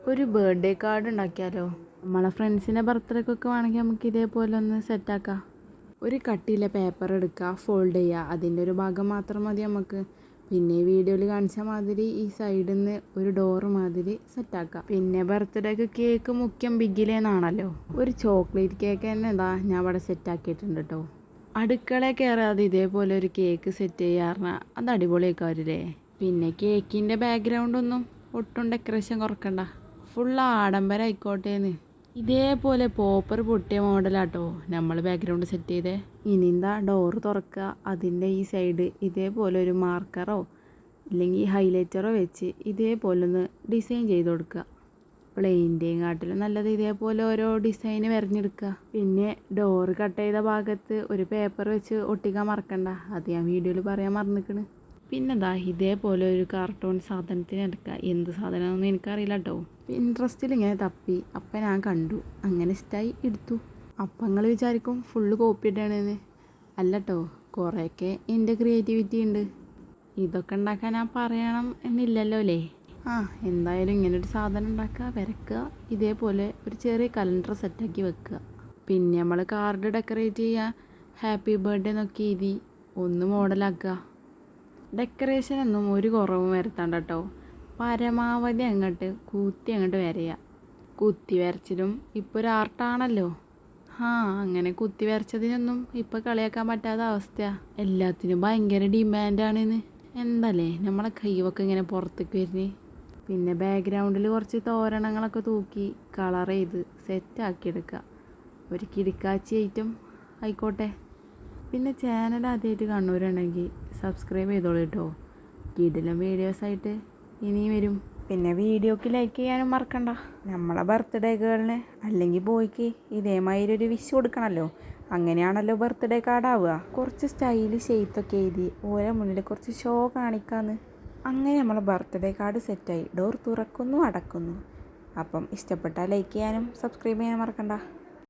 ഒരു birthday card ഉണ്ടാക്കിയാലോ? നമ്മളെ ഫ്രണ്ട്സിൻ്റെ ബർത്ത്ഡേക്കൊക്കെ വേണമെങ്കിൽ നമുക്ക് ഇതേപോലെ ഒന്ന് സെറ്റാക്കാം. ഒരു കട്ടിയിലെ പേപ്പർ എടുക്കുക, ഫോൾഡ് ചെയ്യുക. അതിൻ്റെ ഒരു ഭാഗം മാത്രം മതി നമുക്ക്. പിന്നെ വീഡിയോയിൽ കാണിച്ച മാതിരി ഈ സൈഡിൽ നിന്ന് ഒരു ഡോറ് മാതിരി സെറ്റാക്കാം. പിന്നെ ബർത്ത്ഡേക്ക് കേക്ക് മുഖ്യം ബിഗിലേന്നാണല്ലോ. ഒരു ചോക്ലേറ്റ് കേക്ക് തന്നെ ഞാൻ ഇവിടെ സെറ്റാക്കിയിട്ടുണ്ട് കേട്ടോ. അടുക്കളയിൽ കയറാതെ ഇതേപോലെ ഒരു കേക്ക് സെറ്റ് ചെയ്യാറുണ്ട്. അത് അടിപൊളിയാക്കാറില്ലേ? പിന്നെ കേക്കിൻ്റെ ബാക്ക്ഗ്രൗണ്ടൊന്നും ഒട്ടും ഡെക്കറേഷൻ കുറക്കണ്ട, ഫുൾ ആഡംബരം ആയിക്കോട്ടേന്ന്. ഇതേപോലെ പോപ്പർ പൊട്ടിയ മോഡലാട്ടോ നമ്മൾ ബാക്ക്ഗ്രൗണ്ട് സെറ്റ് ചെയ്തേ. ഇനി ഡോറ് തുറക്കുക, അതിൻ്റെ ഈ സൈഡ് ഇതേപോലെ ഒരു മാർക്കറോ ഇല്ലെങ്കിൽ ഹൈലൈറ്ററോ വെച്ച് ഇതേപോലെ ഒന്ന് ഡിസൈൻ ചെയ്ത് കൊടുക്കുക. പ്ലെയിൻ്റെയും കാട്ടിലും നല്ലത് ഇതേപോലെ ഓരോ ഡിസൈന് വരഞ്ഞെടുക്കുക. പിന്നെ ഡോറ് കട്ട് ചെയ്ത ഭാഗത്ത് ഒരു പേപ്പർ വെച്ച് ഒട്ടിക്കാൻ മറക്കണ്ട, അത് ഞാൻ വീഡിയോയിൽ പറയാൻ മറന്നിക്കണ്. പിന്നെ ഇതേപോലെ ഒരു കാർട്ടൂൺ സാധനത്തിന് എടുക്കുക. എന്ത് സാധനമാണെന്ന് എനിക്കറിയില്ല കേട്ടോ. ഇൻട്രസ്റ്റിൽ ഇങ്ങനെ തപ്പി, അപ്പം ഞാൻ കണ്ടു, അങ്ങനെ ഇഷ്ടമായി എടുത്തു. അപ്പം നിങ്ങൾ വിചാരിക്കും ഫുള്ള് കോപ്പി ഇടണമെന്ന്. അല്ല കേട്ടോ, കുറേയൊക്കെ എൻ്റെ ക്രിയേറ്റിവിറ്റി ഉണ്ട്. ഇതൊക്കെ ഉണ്ടാക്കാൻ ഞാൻ പറയണം എന്നില്ലല്ലോ അല്ലേ? എന്തായാലും ഇങ്ങനൊരു സാധനം ഉണ്ടാക്കുക, വരയ്ക്കുക. ഇതേപോലെ ഒരു ചെറിയ കലണ്ടർ സെറ്റാക്കി വെക്കുക. പിന്നെ നമ്മൾ കാർഡ് ഡെക്കറേറ്റ് ചെയ്യുക. ഹാപ്പി ബർത്ത്ഡേ എന്നൊക്കെ എഴുതി ഒന്ന് മോഡലാക്കുക. ഡെക്കറേഷനൊന്നും ഒരു കുറവും വരുത്തണ്ട കേട്ടോ. പരമാവധി അങ്ങോട്ട് വരയുക. കുത്തി വരച്ചിലും ഇപ്പോൾ ഒരു ആർട്ടാണല്ലോ. അങ്ങനെ കുത്തി വരച്ചതിനൊന്നും ഇപ്പോൾ കളിയാക്കാൻ പറ്റാത്ത അവസ്ഥയാണ്. എല്ലാത്തിനും ഭയങ്കര ഡിമാൻഡാണെന്ന്. എന്തല്ലേ നമ്മളെ കൈവൊക്കെ ഇങ്ങനെ പുറത്തേക്ക് വരുന്നേ. പിന്നെ ബാക്ക്ഗ്രൗണ്ടിൽ കുറച്ച് തോരണങ്ങളൊക്കെ തൂക്കി കളർ ചെയ്ത് സെറ്റാക്കിയെടുക്കുക. ഒരു കിടുക്കാച്ചി ഐറ്റം ആയിക്കോട്ടെ. പിന്നെ ചാനൽ ആദ്യമായിട്ട് കാണുന്നവരുണ്ടെങ്കിൽ സബ്സ്ക്രൈബ് ചെയ്തോളൂ കേട്ടോ. കിടിലം വീഡിയോസായിട്ട് ഇനിയും വരും. പിന്നെ വീഡിയോക്ക് ലൈക്ക് ചെയ്യാനും മറക്കണ്ട. നമ്മളെ ബർത്ത്ഡേ ഗേളിന് അല്ലെങ്കിൽ ബോയ്ക്ക് ഇതേമാതിരി ഒരു വിഷ് കൊടുക്കണമല്ലോ. അങ്ങനെയാണല്ലോ ബർത്ത്ഡേ കാർഡ് ആവുക. കുറച്ച് സ്റ്റൈല് ഷെയ്ത്തൊക്കെ എഴുതി ഓരോ മുന്നിൽ കുറച്ച് ഷോ കാണിക്കാമെന്ന്. അങ്ങനെ നമ്മളെ ബർത്ത്ഡേ കാർഡ് സെറ്റായി. ഡോർ തുറക്കുന്നു, അടക്കുന്നു. അപ്പം ഇഷ്ടപ്പെട്ടാൽ ലൈക്ക് ചെയ്യാനും സബ്സ്ക്രൈബ് ചെയ്യാനും മറക്കണ്ട.